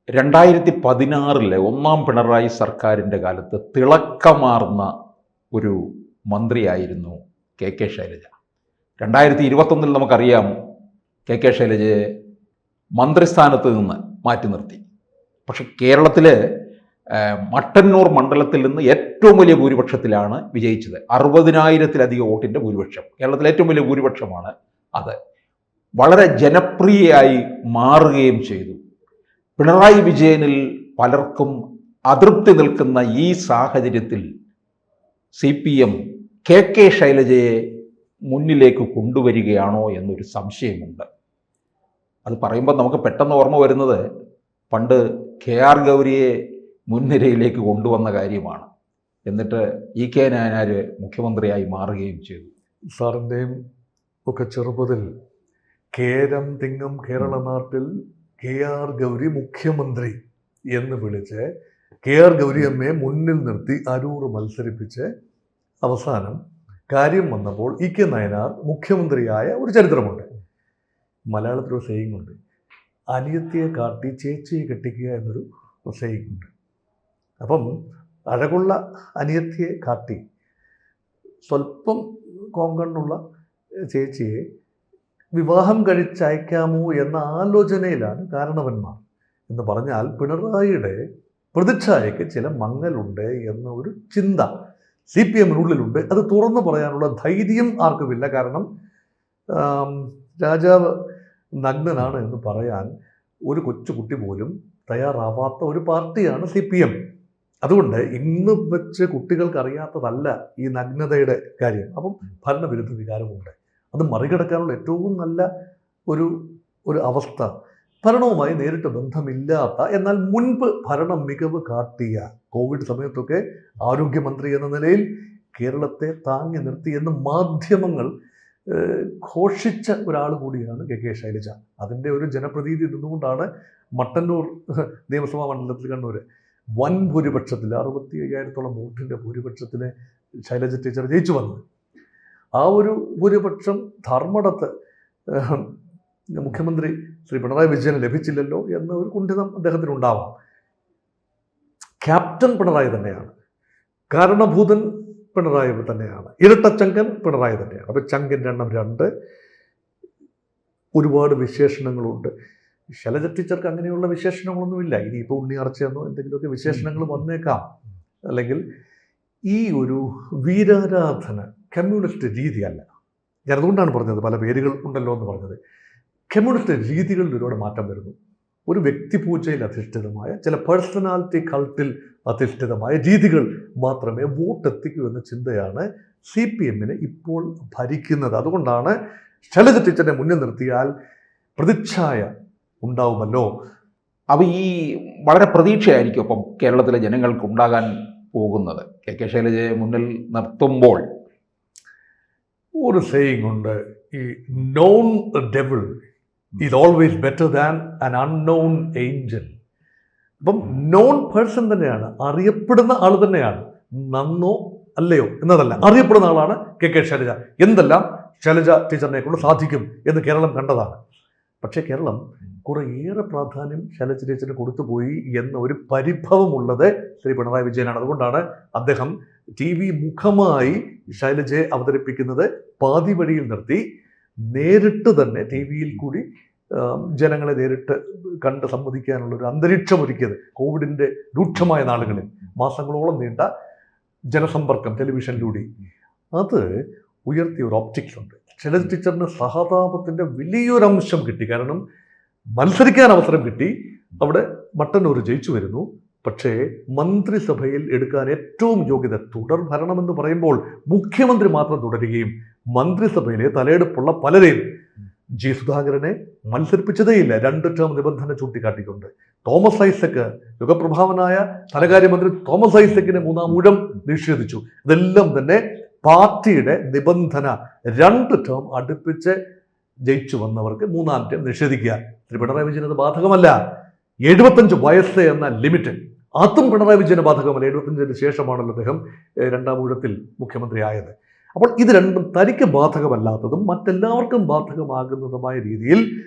2016 ഒന്നാം പിണറായി സർക്കാരിൻ്റെ കാലത്ത് തിളക്കമാർന്ന ഒരു മന്ത്രിയായിരുന്നു കെ ശൈലജ. 2021 നമുക്കറിയാം കെ ശൈലജയെ മന്ത്രിസ്ഥാനത്ത് നിന്ന് മാറ്റി നിർത്തി. പക്ഷെ കേരളത്തിൽ മട്ടന്നൂർ മണ്ഡലത്തിൽ നിന്ന് ഏറ്റവും വലിയ ഭൂരിപക്ഷത്തിലാണ് വിജയിച്ചത്. 60,000-ലധികം വോട്ടിൻ്റെ ഭൂരിപക്ഷം, കേരളത്തിലെ ഏറ്റവും വലിയ ഭൂരിപക്ഷമാണ് അത്. വളരെ ജനപ്രിയയായി മാറുകയും ചെയ്തു. പിണറായി വിജയനിൽ പലർക്കും അതൃപ്തി നിൽക്കുന്ന ഈ സാഹചര്യത്തിൽ CPM കെ ശൈലജയെ മുന്നിലേക്ക് കൊണ്ടുവരികയാണോ എന്നൊരു സംശയമുണ്ട്. അത് പറയുമ്പോൾ നമുക്ക് പെട്ടെന്ന് ഓർമ്മ വരുന്നത് പണ്ട് KR ഗൗരിയെ മുൻനിരയിലേക്ക് കൊണ്ടുവന്ന കാര്യമാണ്. എന്നിട്ട് EK നായനാർ മുഖ്യമന്ത്രിയായി മാറുകയും ചെയ്തു. സാറിൻ്റെയും ഒക്കെ ചെറുപ്പത്തിൽ കേരം തിങ്ങും കേരള നാട്ടിൽ KR ഗൗരി മുഖ്യമന്ത്രി എന്ന് വിളിച്ച് KR ഗൗരി അമ്മയെ മുന്നിൽ നിർത്തി അരൂർ മത്സരിപ്പിച്ച് അവസാനം കാര്യം വന്നപ്പോൾ EK നായനാർ മുഖ്യമന്ത്രിയായ ഒരു ചരിത്രമുണ്ട്. മലയാളത്തിലൊരു സെയിങ് ഉണ്ട്, അനിയത്തിയെ കാട്ടി ചേച്ചിയെ കെട്ടിക്കുക എന്നൊരു സെയിങ് ഉണ്ട്. അപ്പം അഴകുള്ള അനിയത്തിയെ കാട്ടി സ്വല്പം കോങ്കണ്ണുള്ള ചേച്ചിയെ വിവാഹം കഴിച്ചയക്കാമോ എന്ന ആലോചനയിലാണ് കാരണവന്മാർ. എന്ന് പറഞ്ഞാൽ പിണറായിയുടെ പ്രതിച്ഛായയ്ക്ക് ചില മങ്ങലുണ്ട് എന്ന ഒരു ചിന്ത CPM-നുള്ളിലുണ്ട്. അത് തുറന്നു പറയാനുള്ള ധൈര്യം ആർക്കുമില്ല. കാരണം രാജാവ് നഗ്നനാണ് എന്ന് പറയാൻ ഒരു കൊച്ചുകുട്ടി പോലും തയ്യാറാവാത്ത ഒരു പാർട്ടിയാണ് CPM. അതുകൊണ്ട് ഇന്ന് വെച്ച് കുട്ടികൾക്ക് അറിയാത്തതല്ല ഈ നഗ്നതയുടെ കാര്യം. അപ്പം ഭരണവിരുദ്ധ വികാരമുണ്ട്. അത് മറികടക്കാനുള്ള ഏറ്റവും നല്ല ഒരു അവസ്ഥ ഭരണവുമായി നേരിട്ട് ബന്ധമില്ലാത്ത എന്നാൽ മുൻപ് ഭരണ മികവ് കാട്ടിയ കോവിഡ് സമയത്തൊക്കെ ആരോഗ്യമന്ത്രി എന്ന നിലയിൽ കേരളത്തെ താങ്ങി നിർത്തിയെന്ന് മാധ്യമങ്ങൾ ഘോഷിച്ച ഒരാൾ കൂടിയാണ് കെ ശൈലജ. അതിൻ്റെ ഒരു ജനപ്രതീതി നിന്നുകൊണ്ടാണ് മട്ടന്നൂർ നിയമസഭാ മണ്ഡലത്തിൽ കണ്ണൂർ വൻ ഭൂരിപക്ഷത്തിൽ 65,000-ഓളം വോട്ടിൻ്റെ ഭൂരിപക്ഷത്തിന് ശൈലജ ടീച്ചർ ജയിച്ചു വന്നത്. ആ ഒരു ഭൂരിപക്ഷം ധർമ്മടത്ത് മുഖ്യമന്ത്രി ശ്രീ പിണറായി വിജയന് ലഭിച്ചില്ലല്ലോ എന്ന ഒരു കുണ്ഠിതം അദ്ദേഹത്തിനുണ്ടാവാം. ക്യാപ്റ്റൻ പിണറായി തന്നെയാണ്, കാരണഭൂതൻ പിണറായി തന്നെയാണ്, ഇരട്ടച്ചങ്കൻ പിണറായി തന്നെയാണ്. അപ്പോൾ ചങ്കിൻ്റെ എണ്ണം 2. ഒരുപാട് വിശേഷണങ്ങളുണ്ട്. ശൈലജ ടീച്ചർക്ക് അങ്ങനെയുള്ള വിശേഷണങ്ങളൊന്നുമില്ല. ഇനിയിപ്പോൾ ഉണ്ണിയാർച്ചയെന്നോ എന്തെങ്കിലുമൊക്കെ വിശേഷണങ്ങൾ വന്നേക്കാം. അല്ലെങ്കിൽ ഈ ഒരു വീരാരാധന കമ്മ്യൂണിസ്റ്റ് രീതിയല്ല. ഞാനതുകൊണ്ടാണ് പറഞ്ഞത്, പല പേരുകൾ ഉണ്ടല്ലോ എന്ന് പറഞ്ഞത്. കമ്മ്യൂണിസ്റ്റ് രീതികളിൽ ഒരുപാട് മാറ്റം വരുന്നു. ഒരു വ്യക്തിപൂജയിൽ അധിഷ്ഠിതമായ, ചില പേഴ്സണാലിറ്റി കൾട്ടിൽ അധിഷ്ഠിതമായ രീതികൾ മാത്രമേ വോട്ടെത്തിക്കൂ എന്ന ചിന്തയാണ് CPM-നെ ഇപ്പോൾ ഭരിക്കുന്നത്. അതുകൊണ്ടാണ് ശൈലജ ടീച്ചറിനെ മുന്നിൽ നിർത്തിയാൽ പ്രതിച്ഛായ ഉണ്ടാവുമല്ലോ. അപ്പോൾ ഈ വളരെ പ്രതീക്ഷയായിരിക്കും അപ്പം കേരളത്തിലെ ജനങ്ങൾക്ക് ഉണ്ടാകാൻ പോകുന്നത് കെ ശൈലജയെ മുന്നിൽ നിർത്തുമ്പോൾ. ഒരു സെയിങ് ഉണ്ട്, ഈ non devil is always better than an unknown Angel. അപ്പം നോൺ പേഴ്സൺ തന്നെയാണ്, അറിയപ്പെടുന്ന ആൾ തന്നെയാണ്. നന്നോ അല്ലയോ എന്നതല്ല, അറിയപ്പെടുന്ന ആളാണ് കെ ശൈലജ. എന്തെല്ലാം ശൈലജ ടീച്ചറിനെ കൊണ്ട് സാധിക്കും എന്ന് കേരളം കണ്ടതാണ്. പക്ഷേ കേരളം കുറേയേറെ പ്രാധാന്യം ശൈലജ ടീച്ചറിന് കൊടുത്തുപോയി എന്ന ഒരു പരിഭവമുള്ളത് ശ്രീ പിണറായി വിജയനാണ്. അതുകൊണ്ടാണ് അദ്ദേഹം TV മുഖമായി ശൈലജയെ അവതരിപ്പിക്കുന്നത് പാതി വഴിയിൽ നിർത്തി നേരിട്ട് തന്നെ TV-യിൽ കൂടി ജനങ്ങളെ നേരിട്ട് കണ്ട് സംവദിക്കാനുള്ളൊരു അന്തരീക്ഷം ഒരുക്കിയത്. കോവിഡിൻ്റെ രൂക്ഷമായ നാളുകളിൽ മാസങ്ങളോളം നീണ്ട ജനസമ്പർക്കം ടെലിവിഷനിലൂടെ അത് ഉയർത്തിയ ഒരു ഓപ്റ്റിക്സ് ഉണ്ട്. ശൈലജ ടീച്ചറിന് സഹതാപത്തിൻ്റെ വലിയൊരംശം കിട്ടി. കാരണം മത്സരിക്കാൻ അവസരം കിട്ടി, അവിടെ മട്ടന്നൂർ ജയിച്ചു വരുന്നു. പക്ഷേ മന്ത്രിസഭയിൽ എടുക്കാൻ ഏറ്റവും യോഗ്യത, തുടർ ഭരണമെന്ന് പറയുമ്പോൾ മുഖ്യമന്ത്രി മാത്രം തുടരുകയും മന്ത്രിസഭയിലെ തലയെടുപ്പുള്ള പലരെയും സുധാകരനെ മത്സരിപ്പിച്ചതേയില്ല. 2 ടേം നിബന്ധന ചൂണ്ടിക്കാട്ടിക്കൊണ്ട് തോമസ് ഐസക്ക്, യുഗപ്രഭാവനായ ധനകാര്യമന്ത്രി തോമസ് ഐസക്കിനെ 3-ാം ഊഴം നിഷേധിച്ചു. ഇതെല്ലാം തന്നെ പാർട്ടിയുടെ നിബന്ധന. 2 ടേം അടുപ്പിച്ച് ജയിച്ചു വന്നവർക്ക് 3-ാം ടേം നിഷേധിക്കുക. ശ്രീ പിണറായി വിജയൻ അത് ബാധകമല്ല. 75 വയസ്സ് എന്ന ലിമിറ്റ് അതും പിണറായി വിജയന് ബാധകമല്ല. 75-ന് ശേഷമാണല്ലോ അദ്ദേഹം 2-ാം ഊഴത്തിൽ മുഖ്യമന്ത്രിയായത്. അപ്പോൾ ഇത് രണ്ടും തനിക്ക് ബാധകമല്ലാത്തതും മറ്റെല്ലാവർക്കും ബാധകമാകുന്നതുമായ രീതിയിൽ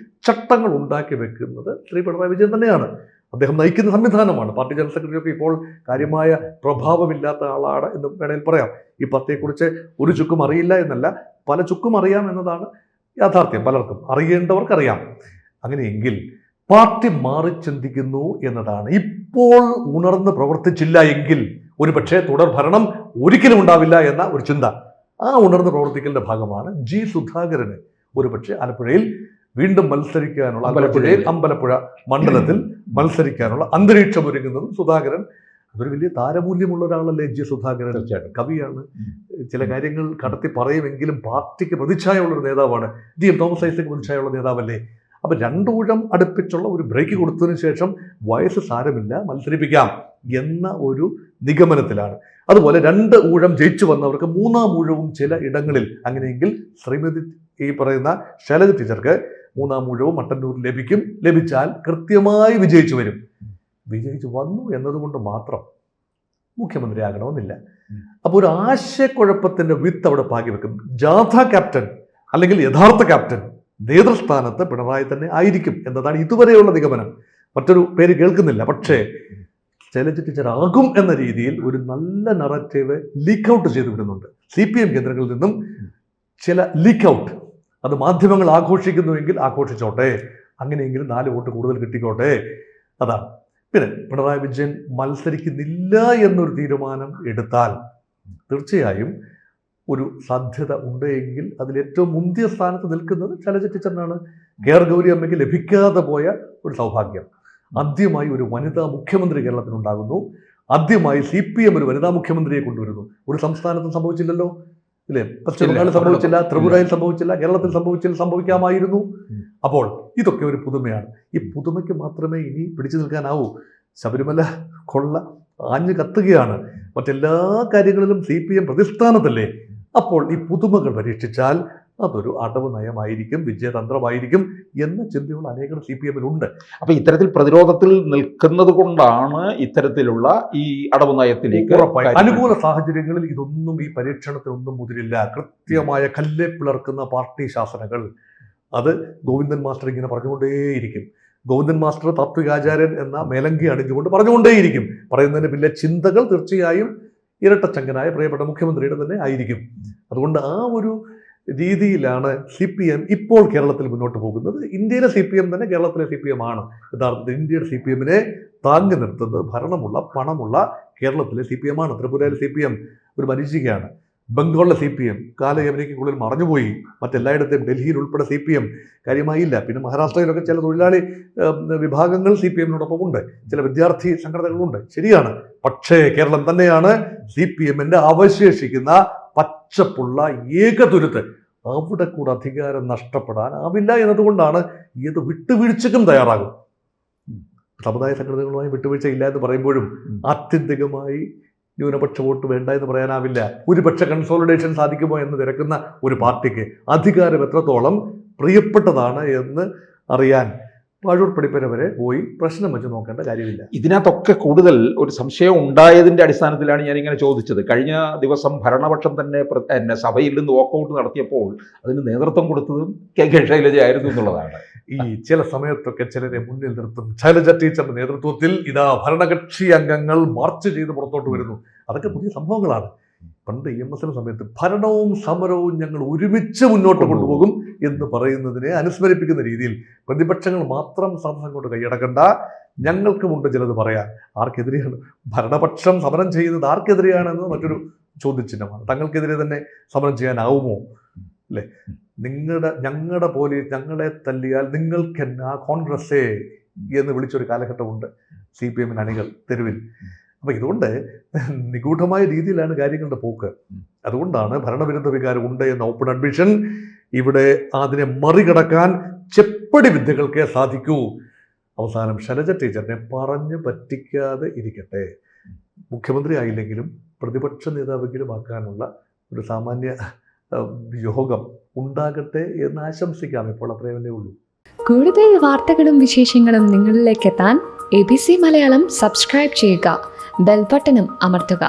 ചട്ടങ്ങൾ ഉണ്ടാക്കി വെക്കുന്നത് ശ്രീ പിണറായി വിജയൻ തന്നെയാണ്. അദ്ദേഹം നയിക്കുന്ന സംവിധാനമാണ്. പാർട്ടി ജനറൽ സെക്രട്ടറി ഒക്കെ ഇപ്പോൾ കാര്യമായ പ്രഭാവമില്ലാത്ത ആളാണ് എന്ന് വേണമെങ്കിൽ പറയാം. ഈ പാർട്ടിയെക്കുറിച്ച് ഒരു ചുക്കും അറിയില്ല എന്നല്ല, പല ചുക്കും അറിയാം എന്നതാണ് യാഥാർത്ഥ്യം. പലർക്കും അറിയേണ്ടവർക്കറിയാം. അങ്ങനെയെങ്കിൽ പാർട്ടി മാറി ചിന്തിക്കുന്നു എന്നതാണ്. ഇപ്പോൾ ഉണർന്ന് പ്രവർത്തിച്ചില്ല എങ്കിൽ ഒരു പക്ഷേ തുടർ ഭരണം ഒരിക്കലും ഉണ്ടാവില്ല എന്ന ഒരു ചിന്ത, ആ ഉണർന്ന് പ്രവർത്തിക്കലിന്റെ ഭാഗമാണ് ജി സുധാകരന് ഒരു പക്ഷേ ആലപ്പുഴയിൽ വീണ്ടും മത്സരിക്കാനുള്ള, അമ്പലപ്പുഴ മണ്ഡലത്തിൽ മത്സരിക്കാനുള്ള അന്തരീക്ഷം ഒരുങ്ങുന്നതും. സുധാകരൻ അതൊരു വലിയ താരമൂല്യമുള്ള ഒരാളല്ലേ ജി സുധാകരൻ. തീർച്ചയായിട്ടും കവിയാണ്, ചില കാര്യങ്ങൾ കടത്തി പറയുമെങ്കിലും പാർട്ടിക്ക് പ്രതിച്ഛായുള്ളൊരു നേതാവാണ്. DM തോമസ് ഐസക് പ്രതിച്ഛായുള്ള നേതാവല്ലേ. അപ്പം 2 ഊഴം അടുപ്പിച്ചുള്ള ഒരു ബ്രേക്ക് കൊടുത്തതിന് ശേഷം വയസ്സ് സാരമില്ല, മത്സരിപ്പിക്കാം എന്ന ഒരു നിഗമനത്തിലാണ്. അതുപോലെ 2 ഊഴം ജയിച്ചു വന്നവർക്ക് 3-ാം ഊഴവും ചില ഇടങ്ങളിൽ, അങ്ങനെയെങ്കിൽ ശ്രീമതി ഈ പറയുന്ന ശൈലജ ടീച്ചർക്ക് 3-ാം ഊഴവും മട്ടന്നൂരിൽ ലഭിക്കും. ലഭിച്ചാൽ കൃത്യമായി വിജയിച്ചു വരും. വിജയിച്ചു വന്നു എന്നതുകൊണ്ട് മാത്രം മുഖ്യമന്ത്രിയാകണമെന്നില്ല. അപ്പോൾ ഒരു ആശയക്കുഴപ്പത്തിന്റെ വിത്ത് അവിടെ പാകി വെക്കും. ജാഥ ക്യാപ്റ്റൻ അല്ലെങ്കിൽ യഥാർത്ഥ ക്യാപ്റ്റൻ നേതൃസ്ഥാനത്ത് പിണറായി തന്നെ ആയിരിക്കും എന്നതാണ് ഇതുവരെയുള്ള നിഗമനം. മറ്റൊരു പേര് കേൾക്കുന്നില്ല. പക്ഷേ ശൈലജ ടീച്ചർ ആകും എന്ന രീതിയിൽ ഒരു നല്ല നറേറ്റീവ് ലീക്ക് ഔട്ട് ചെയ്തു വിടുന്നുണ്ട്. CPM കേന്ദ്രങ്ങളിൽ നിന്നും ചില ലീക്ക് ഔട്ട്. അത് മാധ്യമങ്ങൾ ആഘോഷിക്കുന്നുവെങ്കിൽ ആഘോഷിച്ചോട്ടെ, അങ്ങനെയെങ്കിലും 4 വോട്ട് കൂടുതൽ കിട്ടിക്കോട്ടെ, അതാണ്. പിന്നെ പിണറായി വിജയൻ മത്സരിക്കുന്നില്ല എന്നൊരു തീരുമാനം എടുത്താൽ തീർച്ചയായും ഒരു സാധ്യത ഉണ്ട് എങ്കിൽ അതിൽ ഏറ്റവും മുന്തിയ സ്ഥാനത്ത് നിൽക്കുന്നത് ശൈലജ ടീച്ചറിനാണ്. KR ഗൗരി അമ്മയ്ക്ക് ലഭിക്കാതെ പോയ ഒരു സൗഭാഗ്യം. ആദ്യമായി ഒരു വനിതാ മുഖ്യമന്ത്രി കേരളത്തിനുണ്ടാകുന്നു. ആദ്യമായി CPM ഒരു വനിതാ മുഖ്യമന്ത്രിയെ കൊണ്ടുവരുന്നു. ഒരു സംസ്ഥാനത്തും സംഭവിച്ചില്ലല്ലോ, ഇല്ലേ? പശ്ചിമ ബംഗാളിൽ സംഭവിച്ചില്ല, ത്രിപുരയിൽ സംഭവിച്ചില്ല, കേരളത്തിൽ സംഭവിക്കാമായിരുന്നു. അപ്പോൾ ഇതൊക്കെ ഒരു പുതുമയാണ്. ഈ പുതുമയ്ക്ക് മാത്രമേ ഇനി പിടിച്ചു നിൽക്കാനാവൂ. ശബരിമല കൊള്ള ആഞ്ഞു കത്തുകയാണ്. മറ്റെല്ലാ കാര്യങ്ങളിലും CPM പ്രതിസ്ഥാനത്തല്ലേ. അപ്പോൾ ഈ പുതുമകൾ പരീക്ഷിച്ചാൽ അതൊരു അടവ് നയമായിരിക്കും, വിജയതന്ത്രമായിരിക്കും എന്ന ചിന്തയുള്ള അനേകം CPM-ലുണ്ട്. അപ്പൊ ഇത്തരത്തിൽ പ്രതിരോധത്തിൽ നിൽക്കുന്നത് കൊണ്ടാണ് ഇത്തരത്തിലുള്ള ഈ അടവ് നയത്തിലേക്ക് അനുകൂല സാഹചര്യങ്ങളിൽ ഇതൊന്നും, ഈ പരീക്ഷണത്തിനൊന്നും മുതിരില്ല. കൃത്യമായ കല്ലെ പിളർക്കുന്ന പാർട്ടി ശാസനകൾ അത് ഗോവിന്ദൻ മാസ്റ്റർ ഇങ്ങനെ പറഞ്ഞുകൊണ്ടേയിരിക്കും. ഗോവിന്ദൻ മാസ്റ്റർ താത്വികാചാര്യൻ എന്ന മേലങ്കി അണിഞ്ഞുകൊണ്ട് പറഞ്ഞുകൊണ്ടേയിരിക്കും. പറയുന്നതിന് പിന്നെ ചിന്തകൾ തീർച്ചയായും ഇരട്ടച്ചങ്കനായ പ്രിയപ്പെട്ട മുഖ്യമന്ത്രിയുടെ തന്നെ ആയിരിക്കും. അതുകൊണ്ട് ആ ഒരു രീതിയിലാണ് CPM ഇപ്പോൾ കേരളത്തിൽ മുന്നോട്ട് പോകുന്നത്. ഇന്ത്യയിലെ CPM തന്നെ കേരളത്തിലെ CPM ആണ്. യഥാർത്ഥത്തിൽ ഇന്ത്യയുടെ CPM-നെ താങ്ങി നിർത്തുന്നത് ഭരണമുള്ള, പണമുള്ള കേരളത്തിലെ CPM ആണ്. ത്രിപുരയിലെ CPM ഒരു മരീചികയാണ്. ബംഗാളിലെ CPM കാലയവനിക്കുള്ളിൽ മറഞ്ഞുപോയി. മറ്റെല്ലായിടത്തെയും ഡൽഹിയിൽ ഉൾപ്പെടെ CPM കാര്യമായില്ല. പിന്നെ മഹാരാഷ്ട്രയിലൊക്കെ ചില തൊഴിലാളി വിഭാഗങ്ങൾ CPM-നോടൊപ്പം ഉണ്ട്, ചില വിദ്യാർത്ഥി സംഘടനകളുണ്ട്, ശരിയാണ്. പക്ഷേ കേരളം തന്നെയാണ് CPM-ന്റെ അവശേഷിക്കുന്ന പച്ചപ്പുള്ള ഏകതുരുത്ത്. അവിടെ കൂടെ അധികാരം നഷ്ടപ്പെടാനാവില്ല എന്നതുകൊണ്ടാണ് ഏത് വിട്ടുവീഴ്ചയ്ക്കും തയ്യാറാകും. സമുദായ സംഘടനകളുമായി വിട്ടുവീഴ്ച ഇല്ല എന്ന് പറയുമ്പോഴും ആത്യന്തികമായി ന്യൂനപക്ഷ വോട്ട് വേണ്ട എന്ന് പറയാനാവില്ല. ഭൂരിപക്ഷ കൺസോളിഡേഷൻ സാധിക്കുമോ എന്ന് തിരക്കുന്ന ഒരു പാർട്ടിക്ക് അധികാരം എത്രത്തോളം പ്രിയപ്പെട്ടതാണ് എന്ന് അറിയാൻ പാഴൂർ പടിപ്പര വരെ പോയി പ്രശ്നം വെച്ച് നോക്കേണ്ട കാര്യമില്ല. ഇതിനകത്തൊക്കെ കൂടുതൽ ഒരു സംശയം ഉണ്ടായതിൻ്റെ അടിസ്ഥാനത്തിലാണ് ഞാനിങ്ങനെ ചോദിച്ചത്. കഴിഞ്ഞ ദിവസം ഭരണപക്ഷം തന്നെ സഭയിൽ നിന്ന് വോക്കൗട്ട് നടത്തിയപ്പോൾ അതിന് നേതൃത്വം കൊടുത്തതും KK ശൈലജയായിരുന്നു എന്നുള്ളതാണ്. ഈ ചില സമയത്തൊക്കെ ചിലരെ മുന്നിൽ നിർത്തും. ശൈലജ ടീച്ചറിന്റെ നേതൃത്വത്തിൽ ഇതാ ഭരണകക്ഷി അംഗങ്ങൾ മാർച്ച് ചെയ്ത് പുറത്തോട്ട് വരുന്നു. അതൊക്കെ പുതിയ സംഭവങ്ങളാണ്. പണ്ട് EMS-ന്റെ സമയത്ത് ഭരണവും സമരവും ഞങ്ങൾ ഒരുമിച്ച് മുന്നോട്ട് കൊണ്ടുപോകും എന്ന് പറയുന്നതിനെ അനുസ്മരിപ്പിക്കുന്ന രീതിയിൽ പ്രതിപക്ഷങ്ങൾ മാത്രം സമരം കൊണ്ട് കൈയടക്കണ്ട, ഞങ്ങൾക്കുമുണ്ട് ചിലത് പറയാൻ. ആർക്കെതിരെയാണ് ഭരണപക്ഷം സമരം ചെയ്യുന്നത്? ആർക്കെതിരെയാണെന്ന് മറ്റൊരു ചോദ്യചിഹ്നമാണ്. തങ്ങൾക്കെതിരെ തന്നെ സമരം ചെയ്യാനാവുമോ? അല്ലേ? ഞങ്ങളുടെ പോലീസ് ഞങ്ങളെ തല്ലിയാൽ നിങ്ങൾക്കെന്നാ കോൺഗ്രസ്സേ എന്ന് വിളിച്ചൊരു കാലഘട്ടമുണ്ട് CPM-ന് അണികൾ തെരുവിൽ. അപ്പം ഇതുകൊണ്ട് നിഗൂഢമായ രീതിയിലാണ് കാര്യങ്ങളുടെ പോക്ക്. അതുകൊണ്ടാണ് ഭരണവിരുദ്ധ വികാരം ഉണ്ട് എന്ന ഓപ്പൺ അഡ്മിഷൻ. ഇവിടെ അതിനെ മറികടക്കാൻ ചെപ്പടി വിദ്യകൾക്കേ സാധിക്കൂ. അവസാനം ശൈലജ ടീച്ചറിനെ പറഞ്ഞു പറ്റിക്കാതെ ഇരിക്കട്ടെ. മുഖ്യമന്ത്രി ആയില്ലെങ്കിലും പ്രതിപക്ഷ നേതാവെങ്കിലും ആക്കാനുള്ള ഒരു സാമാന്യ യോഗം ഉണ്ടാകട്ടെ എന്ന് ആശംസിക്കാം. ഇപ്പോൾ അത്രയേ ഉള്ളൂ. കൂടുതൽ വാർത്തകളും വിശേഷങ്ങളും നിങ്ങളിലേക്ക് എത്താൻ ABC മലയാളം സബ്സ്ക്രൈബ് ചെയ്യുക, ബെൽ ബട്ടണും അമർത്തുക.